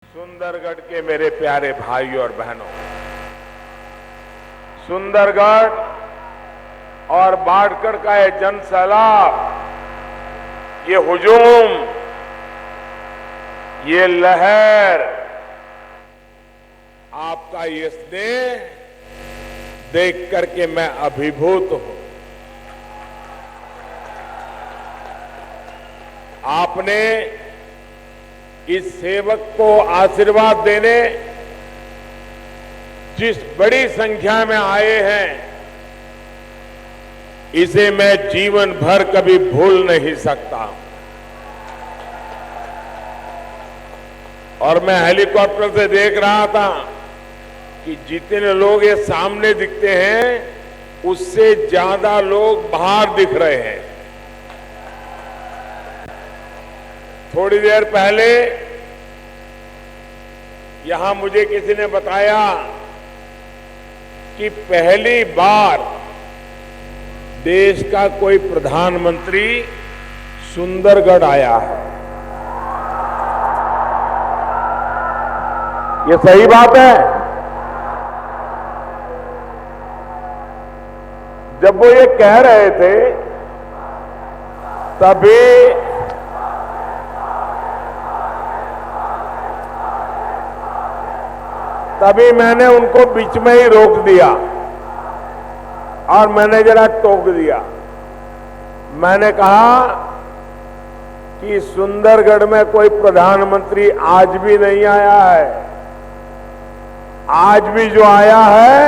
सुंदरगढ़ के मेरे प्यारे भाइयों और बहनों, सुंदरगढ़ और बाढ़गढ़ का ये जन सैलाब, ये हुजूम, ये लहर, आपका ये स्नेह देख करके मैं अभिभूत हूं। आपने इस सेवक को आशीर्वाद देने जिस बड़ी संख्या में आए हैं, इसे मैं जीवन भर कभी भूल नहीं सकता। और मैं हेलीकॉप्टर से देख रहा था कि जितने लोग ये सामने दिखते हैं, उससे ज्यादा लोग बाहर दिख रहे हैं। थोड़ी देर पहले यहां मुझे किसी ने बताया कि पहली बार देश का कोई प्रधानमंत्री सुंदरगढ़ आया है। ये सही बात है। जब वो ये कह रहे थे तभी मैंने उनको बीच में ही रोक दिया और मैंने जरा टोक दिया। मैंने कहा कि सुंदरगढ़ में कोई प्रधानमंत्री आज भी नहीं आया है। आज भी जो आया है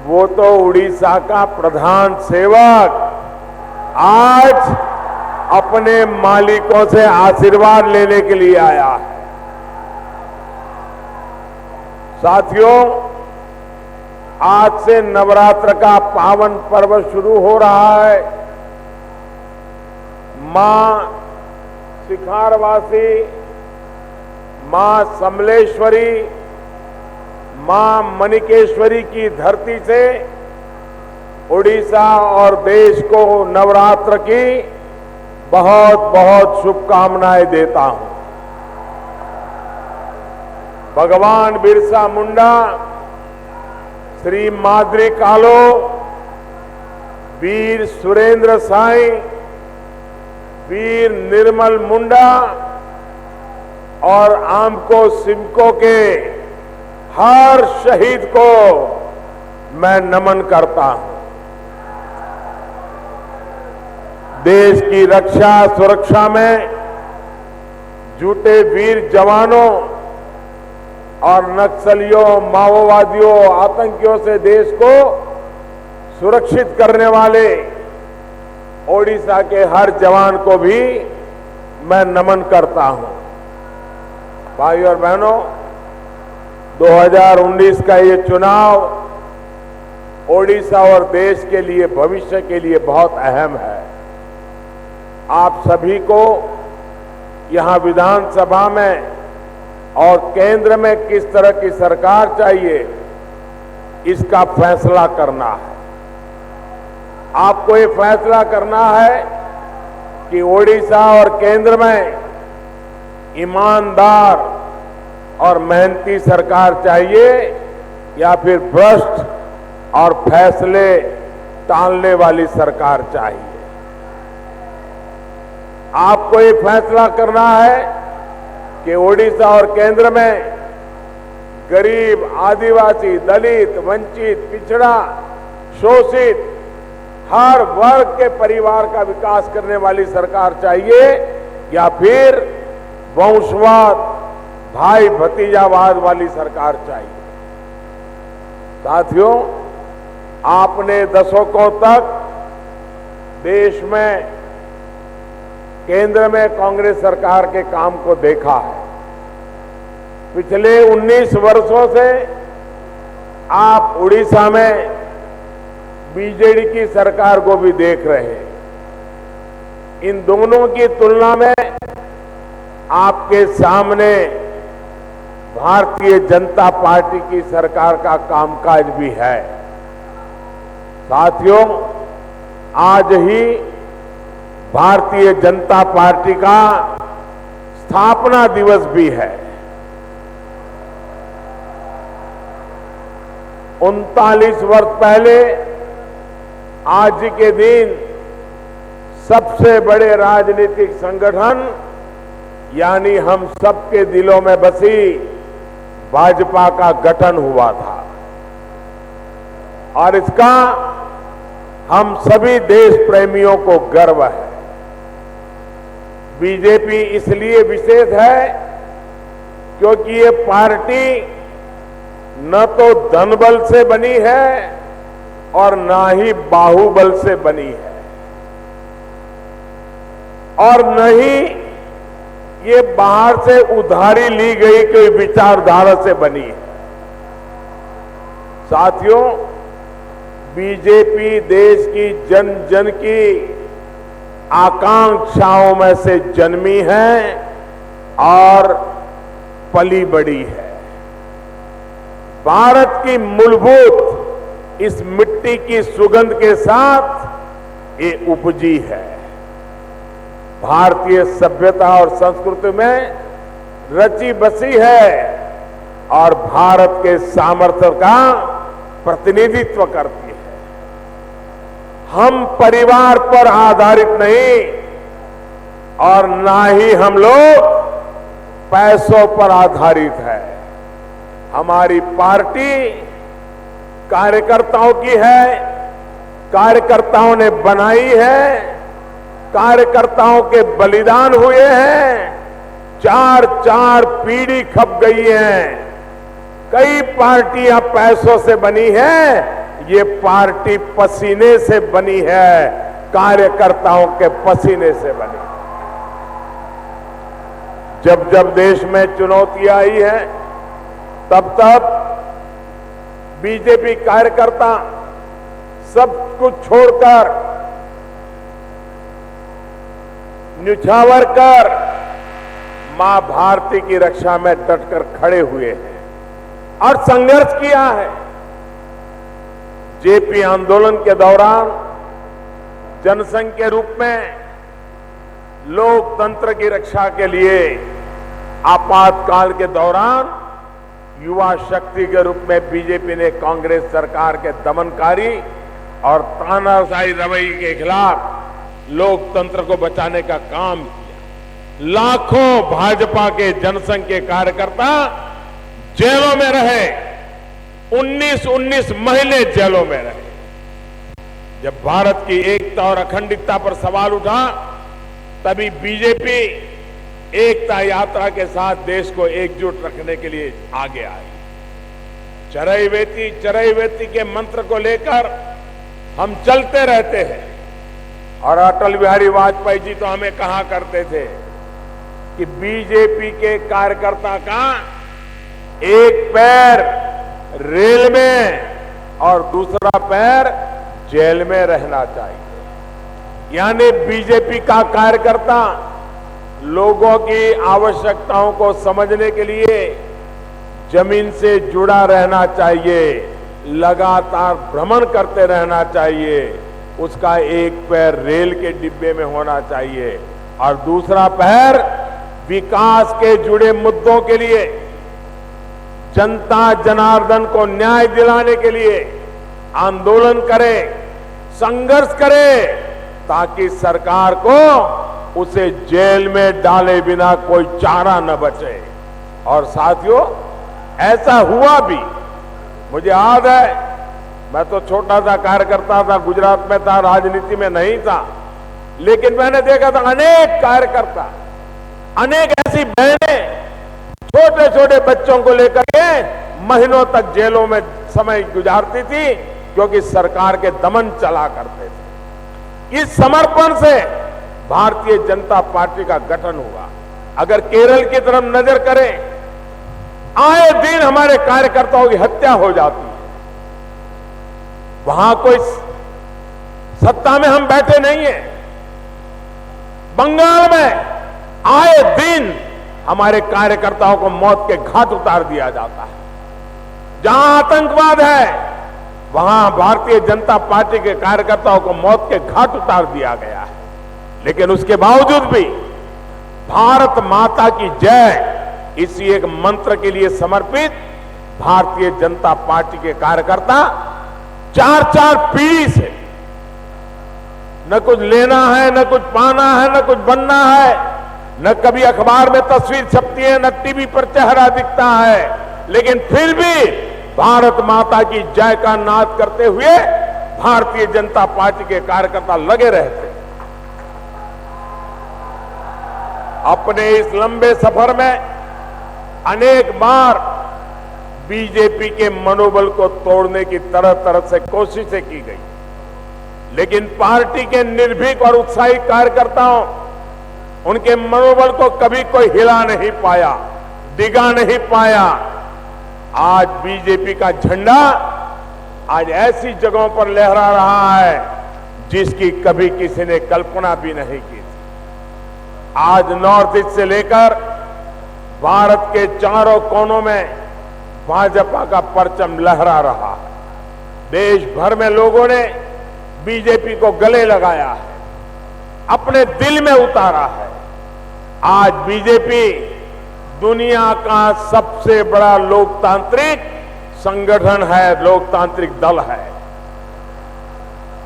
वो तो उड़ीसा का प्रधान सेवक आज अपने मालिकों से आशीर्वाद लेने के लिए आया है। साथियों, आज से नवरात्र का पावन पर्व शुरू हो रहा है। मां शिखारवासी, मां समलेश्वरी, मां मणिकेश्वरी की धरती से उड़ीसा और देश को नवरात्र की बहुत बहुत शुभकामनाएं देता हूं। भगवान बिरसा मुंडा, श्री माद्री कालो, वीर सुरेंद्र साई, वीर निर्मल मुंडा और आमको सिमको के हर शहीद को मैं नमन करता हूं। देश की रक्षा सुरक्षा में जुटे वीर जवानों और नक्सलियों, माओवादियों, आतंकियों से देश को सुरक्षित करने वाले ओडिशा के हर जवान को भी मैं नमन करता हूं। भाइयों और बहनों, 2019 का ये चुनाव ओडिशा और देश के लिए, भविष्य के लिए बहुत अहम है। आप सभी को यहां विधानसभा में और केंद्र में किस तरह की सरकार चाहिए, इसका फैसला करना है। आपको ये फैसला करना है कि ओडिशा और केंद्र में ईमानदार और मेहनती सरकार चाहिए या फिर भ्रष्ट और फैसले टालने वाली सरकार चाहिए। आपको ये फैसला करना है कि ओडिशा और केंद्र में गरीब, आदिवासी, दलित, वंचित, पिछड़ा, शोषित हर वर्ग के परिवार का विकास करने वाली सरकार चाहिए या फिर वंशवाद, भाई भतीजावाद वाली सरकार चाहिए। साथियों, आपने दशकों तक देश में केंद्र में कांग्रेस सरकार के काम को देखा है। पिछले 19 वर्षों से आप उड़ीसा में बीजेडी की सरकार को भी देख रहे हैं। इन दोनों की तुलना में आपके सामने भारतीय जनता पार्टी की सरकार का कामकाज भी है। साथियों, आज ही भारतीय जनता पार्टी का स्थापना दिवस भी है। 39 वर्ष पहले आज के दिन सबसे बड़े राजनीतिक संगठन यानी हम सबके दिलों में बसी भाजपा का गठन हुआ था और इसका हम सभी देश प्रेमियों को गर्व है। बीजेपी इसलिए विशेष है क्योंकि ये पार्टी न तो धनबल से बनी है और ना ही बाहुबल से बनी है और न ही ये बाहर से उधारी ली गई कोई विचारधारा से बनी है। साथियों, बीजेपी देश की जन जन की आकांक्षाओं में से जन्मी है और पली बड़ी है। भारत की मूलभूत इस मिट्टी की सुगंध के साथ ये उपजी है। भारतीय सभ्यता और संस्कृति में रची बसी है और भारत के सामर्थ्य का प्रतिनिधित्व करती है। हम परिवार पर आधारित नहीं और ना ही हम लोग पैसों पर आधारित है। हमारी पार्टी कार्यकर्ताओं की है, कार्यकर्ताओं ने बनाई है, कार्यकर्ताओं के बलिदान हुए हैं, चार चार पीढ़ी खप गई है। कई पार्टियां पैसों से बनी है, ये पार्टी पसीने से बनी है, कार्यकर्ताओं के पसीने से बनी। जब जब देश में चुनौती आई है तब तब बीजेपी कार्यकर्ता सब कुछ छोड़कर न्यौछावर कर मां भारती की रक्षा में डटकर खड़े हुए हैं और संघर्ष किया है। जेपी आंदोलन के दौरान जनसंघ के रूप में लोकतंत्र की रक्षा के लिए आपातकाल के दौरान युवा शक्ति के रूप में बीजेपी ने कांग्रेस सरकार के दमनकारी और तानाशाही रवैये के खिलाफ लोकतंत्र को बचाने का काम किया। लाखों भाजपा के जनसंघ के कार्यकर्ता जेलों में रहे, 19 महीने जेलों में रहे। जब भारत की एकता और अखंडता पर सवाल उठा तभी बीजेपी एकता यात्रा के साथ देश को एकजुट रखने के लिए आगे आई। चरैवेति के मंत्र को लेकर हम चलते रहते हैं और अटल बिहारी वाजपेयी जी तो हमें कहा करते थे कि बीजेपी के कार्यकर्ता का एक पैर रेल में और दूसरा पैर जेल में रहना चाहिए। यानी बीजेपी का कार्यकर्ता लोगों की आवश्यकताओं को समझने के लिए जमीन से जुड़ा रहना चाहिए, लगातार भ्रमण करते रहना चाहिए। उसका एक पैर रेल के डिब्बे में होना चाहिए और दूसरा पैर विकास के जुड़े मुद्दों के लिए, जनता जनार्दन को न्याय दिलाने के लिए आंदोलन करे, संघर्ष करे ताकि सरकार को उसे जेल में डाले बिना कोई चारा न बचे। और साथियों, ऐसा हुआ भी। मुझे याद है, मैं तो छोटा सा कार्यकर्ता था, गुजरात में था, राजनीति में नहीं था, लेकिन मैंने देखा था अनेक कार्यकर्ता, अनेक ऐसी बहनें छोटे छोटे बच्चों को लेकर के महीनों तक जेलों में समय गुजारती थी क्योंकि सरकार के दमन चला करते थे। इस समर्पण से भारतीय जनता पार्टी का गठन हुआ। अगर केरल की तरफ नजर करें, आए दिन हमारे कार्यकर्ताओं की हत्या हो जाती है। वहां कोई सत्ता में हम बैठे नहीं हैं। बंगाल में आए दिन हमारे कार्यकर्ताओं को मौत के घाट उतार दिया जाता है। जहां आतंकवाद है वहां भारतीय जनता पार्टी के कार्यकर्ताओं को मौत के घाट उतार दिया गया है। लेकिन उसके बावजूद भी भारत माता की जय इसी एक मंत्र के लिए समर्पित भारतीय जनता पार्टी के कार्यकर्ता 4-4 पीढ़ी से न कुछ लेना है, न कुछ पाना है, न कुछ बनना है, न कभी अखबार में तस्वीर छपती है, न टीवी पर चेहरा दिखता है, लेकिन फिर भी भारत माता की जय का नाद करते हुए भारतीय जनता पार्टी के कार्यकर्ता लगे रहते। अपने इस लंबे सफर में अनेक बार बीजेपी के मनोबल को तोड़ने की तरह तरह से कोशिशें की गई, लेकिन पार्टी के निर्भीक और उत्साही कार्यकर्ताओं उनके मनोबल को कभी कोई हिला नहीं पाया, डिगा नहीं पाया। आज बीजेपी का झंडा आज ऐसी जगहों पर लहरा रहा है जिसकी कभी किसी ने कल्पना भी नहीं की थी। आज नॉर्थ ईस्ट से लेकर भारत के चारों कोनों में भाजपा का परचम लहरा रहा है। देश भर में लोगों ने बीजेपी को गले लगाया है, अपने दिल में उतारा है। आज बीजेपी दुनिया का सबसे बड़ा लोकतांत्रिक संगठन है, लोकतांत्रिक दल है।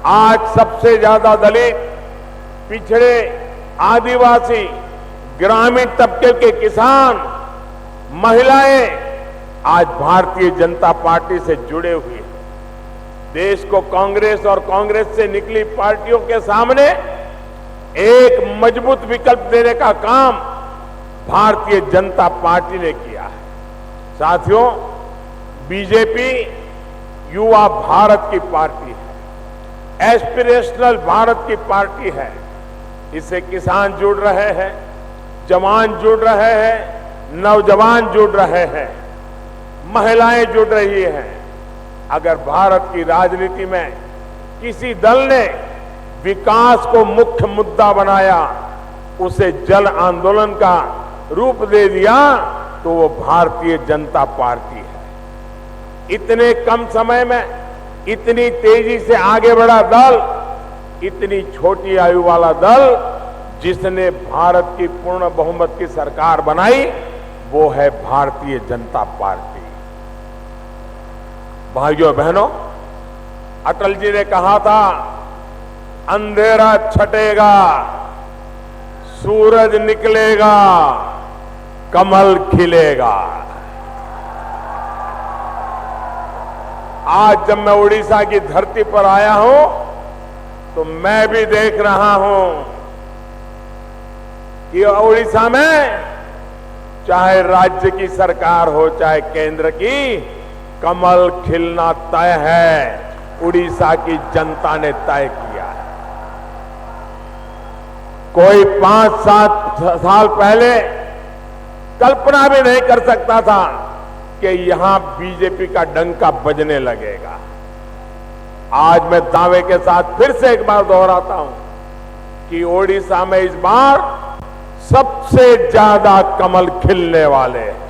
आज सबसे ज्यादा दलित, पिछड़े, आदिवासी, ग्रामीण तबके के किसान, महिलाएं आज भारतीय जनता पार्टी से जुड़े हुए हैं। देश को कांग्रेस और कांग्रेस से निकली पार्टियों के सामने एक मजबूत विकल्प देने का काम भारतीय जनता पार्टी ने किया है। साथियों, बीजेपी युवा भारत की पार्टी है, एस्पिरेशनल भारत की पार्टी है। इससे किसान जुड़ रहे हैं, जवान जुड़ रहे हैं, नौजवान जुड़ रहे हैं, महिलाएं जुड़ रही हैं। अगर भारत की राजनीति में किसी दल ने विकास को मुख्य मुद्दा बनाया, उसे जन आंदोलन का रूप दे दिया, तो वो भारतीय जनता पार्टी है। इतने कम समय में इतनी तेजी से आगे बढ़ा दल, इतनी छोटी आयु वाला दल जिसने भारत की पूर्ण बहुमत की सरकार बनाई, वो है भारतीय जनता पार्टी। भाइयों बहनों, अटल जी ने कहा था, अंधेरा छटेगा, सूरज निकलेगा, कमल खिलेगा। आज जब मैं उड़ीसा की धरती पर आया हूं, तो मैं भी देख रहा हूं कि उड़ीसा में चाहे राज्य की सरकार हो, चाहे केंद्र की, कमल खिलना तय है। उड़ीसा की जनता ने तय किया है। कोई 5-7 साल पहले कल्पना भी नहीं कर सकता था कि यहां बीजेपी का डंका बजने लगेगा। आज मैं दावे के साथ फिर से एक बार दोहराता हूं कि ओडिशा में इस बार सबसे ज्यादा कमल खिलने वाले हैं।